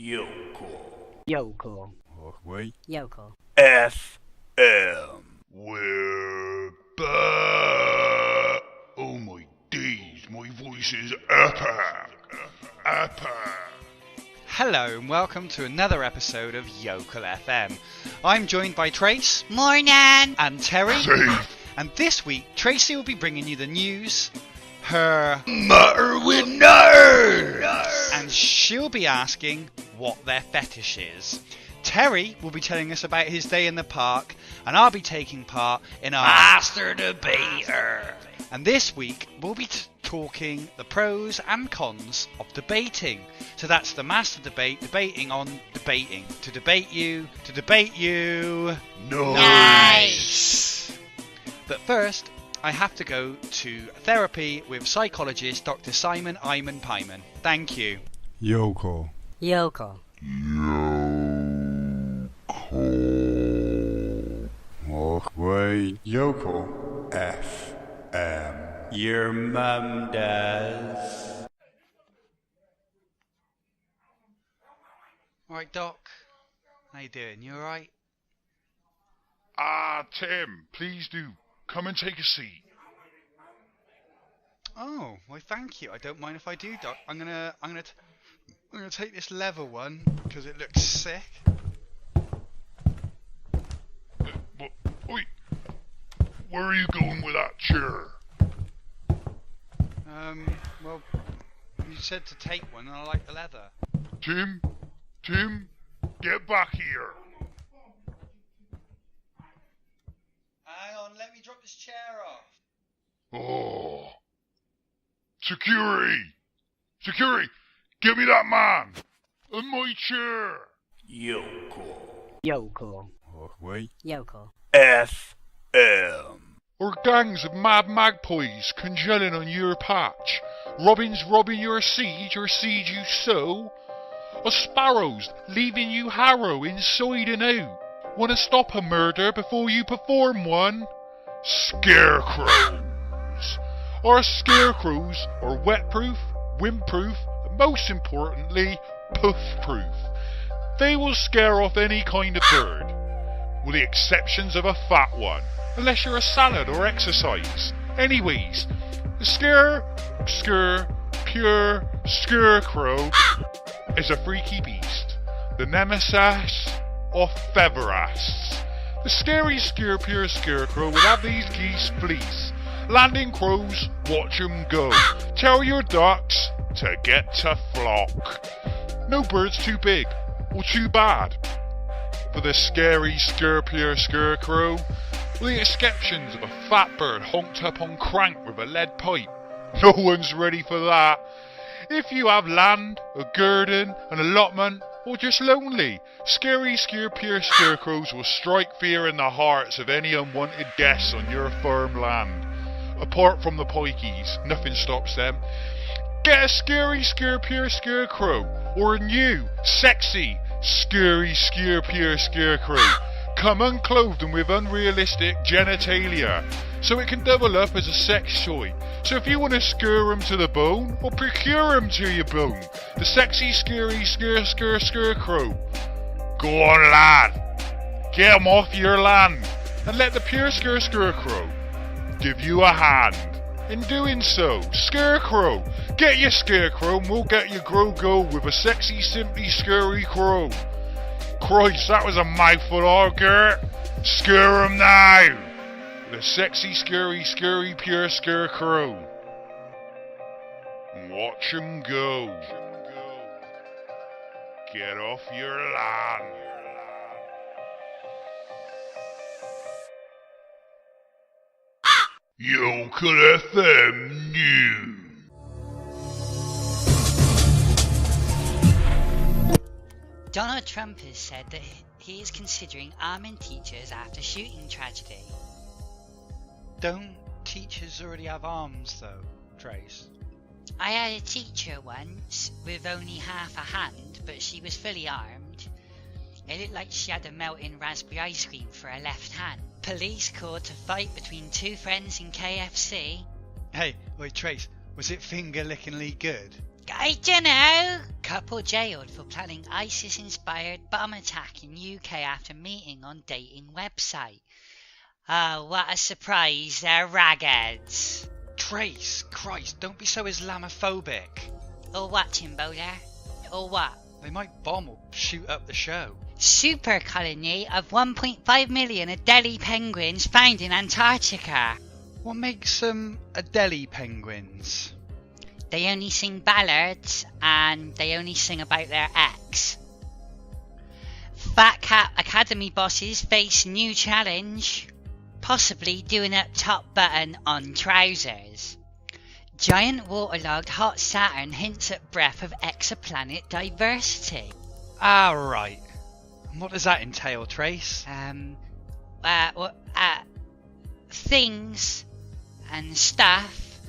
Yocal. FM. We're back! Oh my days, my voice is epic. Hello and welcome to another episode of YocalFM. I'm joined by Trace. Morning! And Terry. Safe. And this week, Tracy will be bringing you the news, her Matter with nerds! and she'll be asking what their fetish is. Terry will be telling us about his day in the park, and I'll be taking part in our Master Debater! And this week, we'll be talking the pros and cons of debating. So that's the master debate, debating on debating. To debate you. Nice! But first, I have to go to therapy with psychologist Dr. Simon Iman Pyman. Thank you. Yocal. YocalFM. Your mum does. Alright, Doc. How you doing? You alright? Tim, please do. Come and take a seat. Oh, well, thank you. I don't mind if I do, Doc. I'm gonna take this leather one because it looks sick. Wait. Where are you going with that chair? Well, you said to take one, and I like the leather. Tim, get back here. Hang on, let me drop this chair off. Oh. Security, give me that man and my chair. Yocal. FM. Or gangs of mad magpies congealing on your patch, robins robbing your seed you sow, or sparrows leaving you harrow inside and out. Wanna stop a murder before you perform one? Scarecrows! Our scarecrows are wet-proof, wind-proof, and most importantly, poof-proof. They will scare off any kind of bird, with the exceptions of a fat one, unless you're a salad or exercise. Anyways, the pure Scarecrow is a freaky beast, the nemesis of featherass. The scary pure Scarecrow will have these geese fleece. Landing crows, watch 'em go. Tell your ducks to get to flock. No bird's too big or too bad for the scary pure Scarecrow, with the exceptions of a fat bird honked up on crank with a lead pipe. No one's ready for that. If you have land, a garden, an allotment, or just lonely, pure Scarecrows will strike fear in the hearts of any unwanted guests on your firm land. Apart from the pikeys, nothing stops them. Get a pure Scarecrow, or a new, sexy, pure Scarecrow. Come unclothed and with unrealistic genitalia, so it can double up as a sex toy. So if you want to scare 'em to the bone, or procure 'em to your bone, the sexy Scarecrow. Go on, lad. Get 'em off your land, and let the pure Scarecrow give you a hand. In doing so, Scarecrow, get your Scarecrow and we'll get your go with a sexy, simply scary crow. Christ, that was a mouthful, Gert. Scare 'em now. The sexy, scary, pure Scarecrow. Watch 'em go. Get off your land. YocalFM News. Donald Trump has said that he is considering arming teachers after shooting tragedy. Don't teachers already have arms, though, Trace? I had a teacher once with only half a hand, but she was fully armed. It looked like she had a melting raspberry ice cream for her left hand. Police called to fight between two friends in KFC. Hey, wait, Trace, was it finger-lickingly good? I dunno. Couple jailed for planning ISIS-inspired bomb attack in UK after meeting on dating website. Oh, what a surprise, they're ragheads. Trace, Christ, don't be so Islamophobic. Or what, Timbola? Or what? They might bomb or shoot up the show. Super colony of 1.5 million Adelie penguins found in Antarctica. What makes them Adelie penguins? They only sing ballads and they only sing about their ex. Fat Cat Academy bosses face new challenge. Possibly doing up top button on trousers. Giant waterlogged hot Saturn hints at breath of exoplanet diversity. Ah, right. And what does that entail, Trace? Things and stuff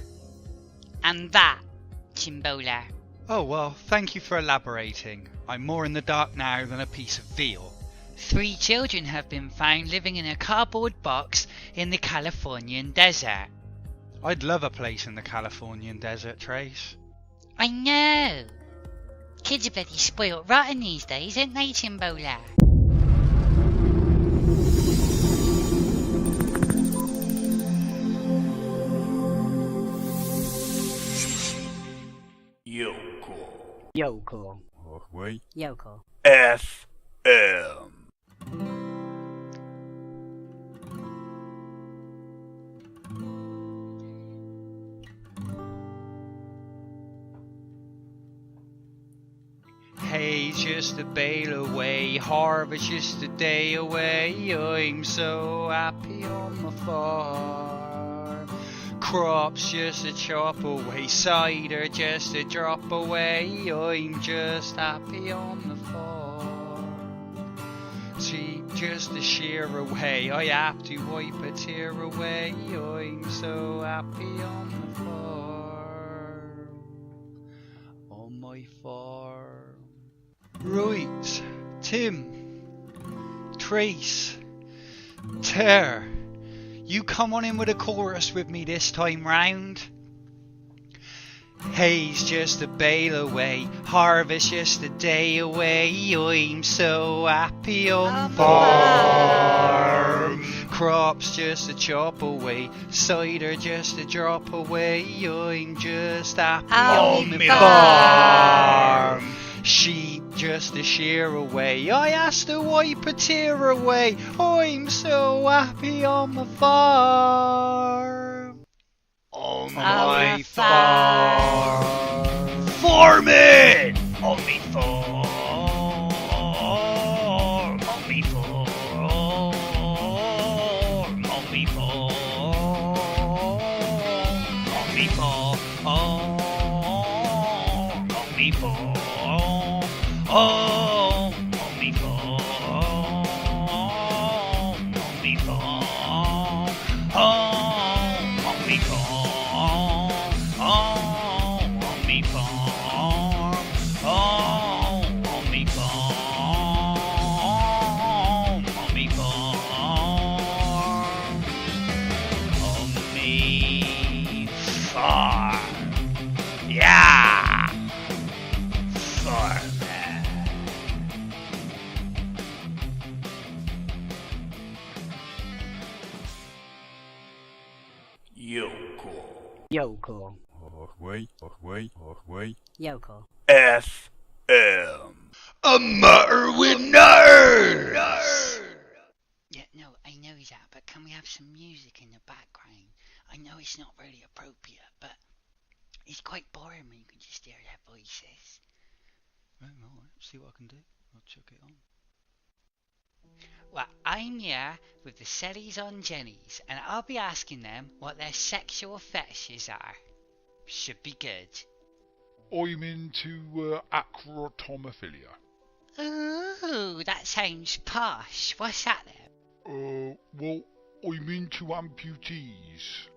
and that, Chimbola. Oh, well, thank you for elaborating. I'm more in the dark now than a piece of veal. 3 children have been found living in a cardboard box in the Californian desert. I'd love a place in the Californian desert, Trace. I know. Kids are bloody spoiled rotten these days, aren't they, Chimbola? Yocal. Yocal. FM. Hay's just a bale away, harvest just a day away. I'm so happy on my farm. Crops just a chop away, cider just a drop away. I'm just happy on the farm. Sheep just a shear away, I have to wipe a tear away. I'm so happy on the farm. On my farm. Right, Tim, Trace, Ter, you come on in with a chorus with me this time round. Hay's just a bale away, harvest just a day away. I'm so happy on farm. Crops just a chop away, cider just a drop away. I'm just happy on the farm. Sheep just a shear away, I has to wipe a tear away. I'm so happy on my farm. On my farm. Farming! On me farm. On me farm. On me farm. On me farm. On me farm. Oh, on me farm, on me farm, on me farm, on me farm, on me farm, on me farm, on me farm, yeah, farm. Yocal. Yocal. FM. A matter with nerds! Yeah, no, I know that, but can we have some music in the background? I know it's not really appropriate, but it's quite boring when you can just hear their voices. Alright, see what I can do. I'll chuck it on. Well, I'm here with the Sellies on Jennies, and I'll be asking them what their sexual fetishes are. Should be good. I'm into acrotomophilia. Ooh, that sounds posh. What's that then? Well, I'm into amputees.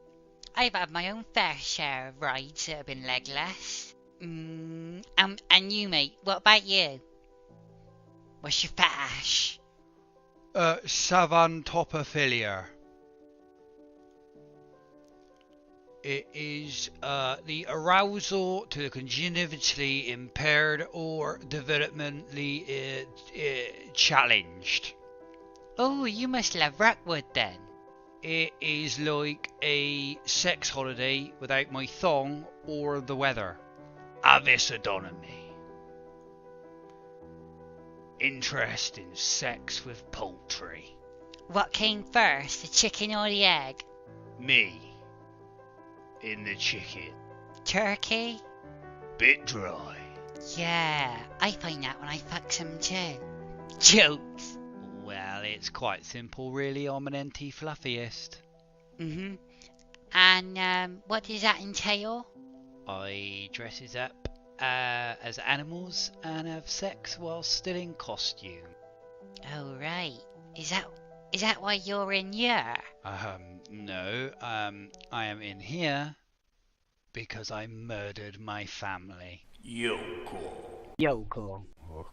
I've had my own fair share of rides that have been legless. And you, mate, what about you? What's your fetish? Savantopophilia. It is the arousal to the cognitively impaired or developmentally challenged. Oh, you must love Rockwood then. It is like a sex holiday without my thong or the weather. Avisodonomy. Interest in sex with poultry. What came first, the chicken or the egg? Me. In the chicken. Turkey? Bit dry. Yeah, I find that when I fuck some too. Jokes. Well, it's quite simple really, I'm an NT fluffiest. And what does that entail? I dresses up as animals and have sex while still in costume. Oh right. Is that why you're in here? No, I am in here because I murdered my family. Yocal. Yocal.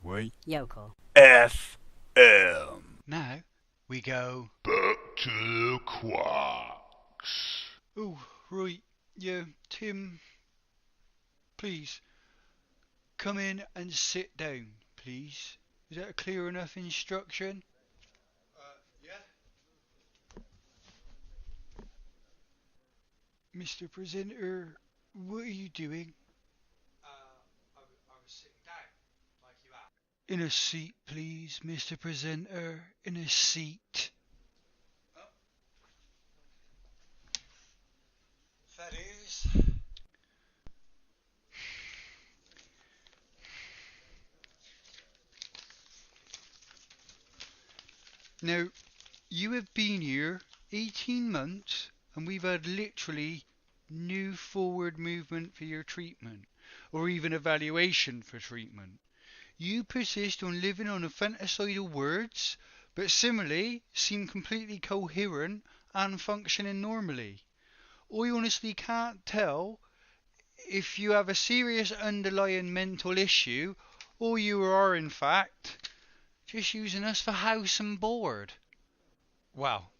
Wait. Yocal. FM. Now we go. Back to the quacks. Oh, right, yeah, Tim, please, come in and sit down, please. Is that a clear enough instruction? Yeah. Mr. Presenter, what are you doing? I was sitting down, like you asked. In a seat, please, Mr. Presenter, in a seat. That is. Now, you have been here 18 months and we've had literally no forward movement for your treatment or even evaluation for treatment. You persist on living on infanticidal words, but similarly seem completely coherent and functioning normally. I honestly can't tell if you have a serious underlying mental issue or you are in fact just using us for house and board. Well,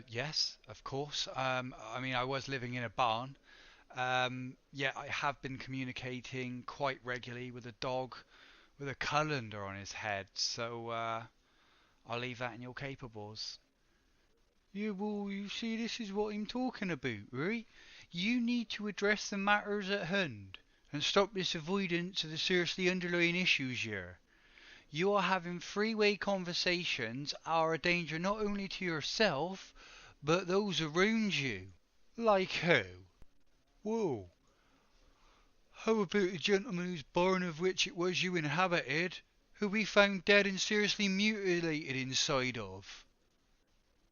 yes, of course. I mean, I was living in a barn. Yeah, I have been communicating quite regularly with a dog with a colander on his head, so I'll leave that in your capables. Yeah, well, you see, this is what I'm talking about, right? You need to address the matters at hand and stop this avoidance of the seriously underlying issues here. You are having three-way conversations are a danger not only to yourself, but those around you. Like who? Whoa. How about a gentleman whose barn of which it was you inhabited, who we found dead and seriously mutilated inside of?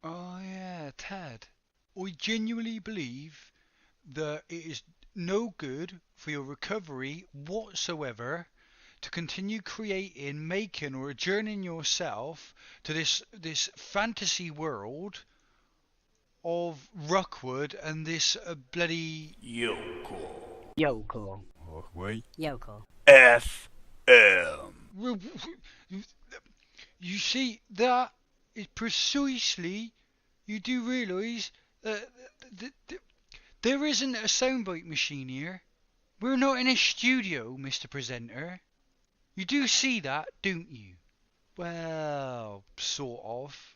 Oh yeah, Ted. I genuinely believe that it is no good for your recovery whatsoever to continue creating, making or adjourning yourself to this fantasy world of Rockwood and this bloody... Yocal. Yocal. Wait. Yocal. FM. You see, that is precisely... You do realise that there isn't a soundbite machine here. We're not in a studio, Mr. Presenter. You do see that, don't you? Well, sort of.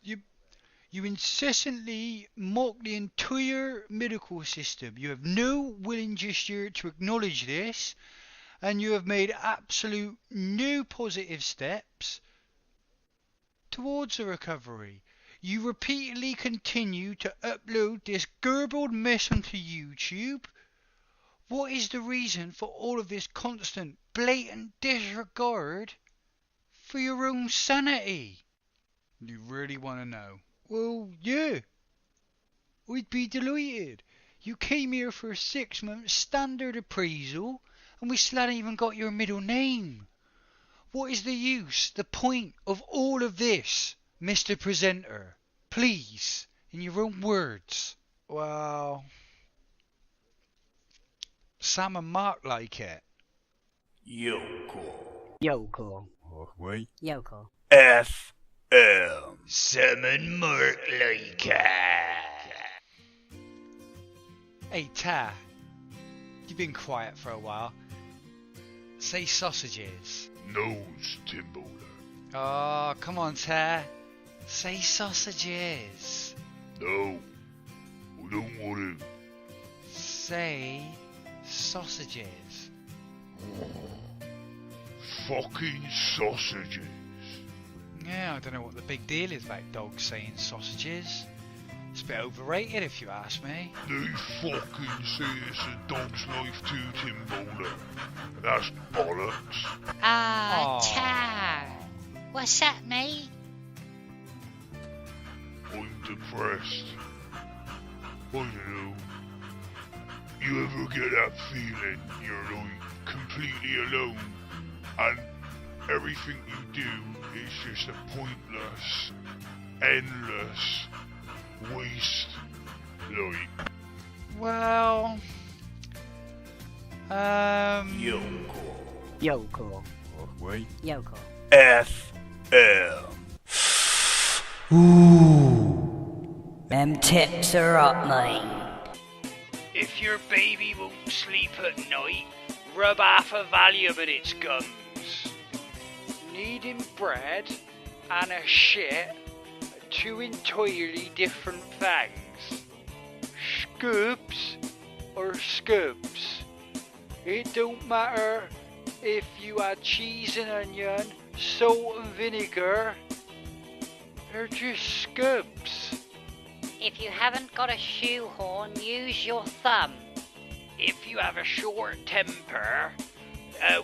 You incessantly mock the entire medical system. You have no willing gesture to acknowledge this, and you have made absolute no positive steps towards a recovery. You repeatedly continue to upload this garbled mess onto YouTube. What is the reason for all of this constant, blatant disregard for your own sanity? You really want to know? Well, yeah. I'd be delighted. You came here for a 6-month standard appraisal, and we still haven't even got your middle name. What is the use, the point of all of this, Mr. Presenter? Please, in your own words. Well... Sam and Mark like it. Yocal. Yocal. Wait. Yocal. FM. Sam and Mark like it. Hey, Tara. You've been quiet for a while. Say sausages. Nose, Timbaler. Oh, come on, Tara. Say sausages. No, I don't want to. Say sausages. Fucking sausages. Yeah, I don't know what the big deal is about dogs saying sausages. It's a bit overrated if you ask me. They fucking say it's a dog's life too, Timbaler. That's bollocks. Ah, Aw. Tar. What's up, mate? I'm depressed. I don't know. You ever get that feeling you're like completely alone and everything you do is just a pointless, endless waste? Like, Well, Yocal. Yocal. Wait. Yocal. FM. Them tips are up, mate. If your baby won't sleep at night, rub half a Valium in its gums. Kneading bread and a shit are two entirely different things. Scoops or scoops. It don't matter if you add cheese and onion, salt and vinegar. They're just scoops. If you haven't got a shoehorn, use your thumb. If you have a short temper,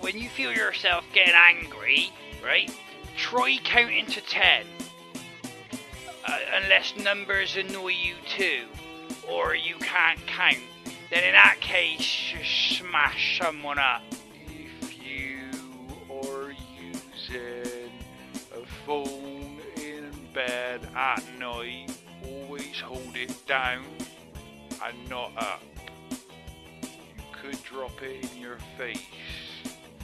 when you feel yourself getting angry, right, try counting to 10. Unless numbers annoy you too, or you can't count, then in that case, just smash someone up. If you are using a phone in bed at night, always hold it down and not up. You could drop it in your face.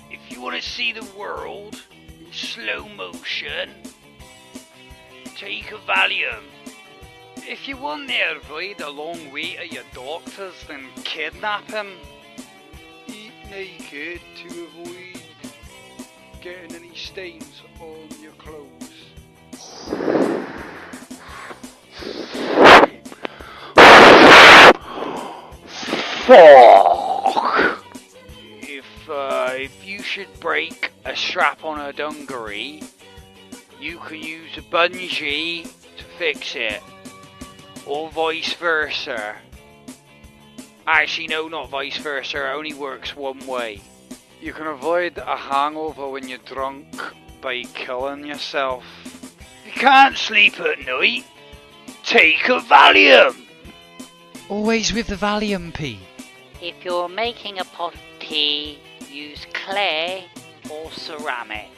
If you want to see the world in slow motion, take a Valium. If you want to avoid a long wait at your doctor's, then kidnap him. Eat naked to avoid getting any stains on your clothes. Fuck! If you should break a strap on a dungaree, you can use a bungee to fix it, or vice versa. Actually, no, not vice versa, it only works one way. You can avoid a hangover when you're drunk by killing yourself. You can't sleep at night, take a Valium! always with the Valium, Pete. If you're making a pot of tea, use clay or ceramic.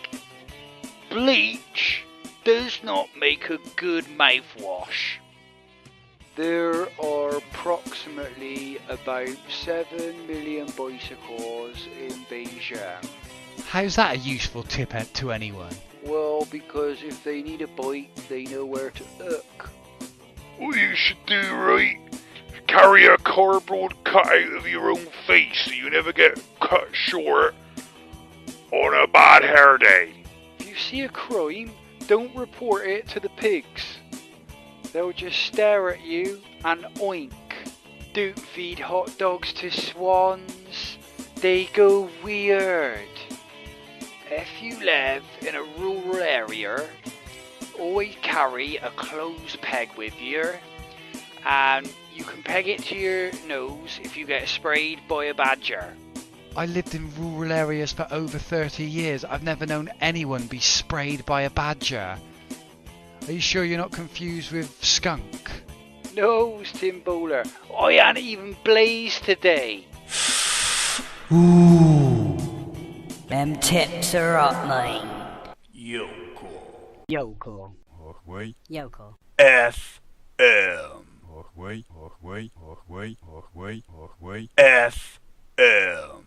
Bleach does not make a good mouthwash. There are approximately about 7 million bicycles in Beijing. How's that a useful tip to anyone? Well, because if they need a bike, they know where to look. What you should do, right? Carry a cardboard cutout of your own face so you never get cut short on a bad hair day. If you see a crime, don't report it to the pigs. They'll just stare at you and oink. Don't feed hot dogs to swans. They go weird. If you live in a rural area, always carry a clothes peg with you, and you can peg it to your nose if you get sprayed by a badger. I lived in rural areas for over 30 years. I've never known anyone be sprayed by a badger. Are you sure you're not confused with skunk? No, Tim Bowler, I ain't even blazed today. Ooh. Them tips are up, mate. Yocal. Yocal. Wait. Yocal. FM. Wait. FM.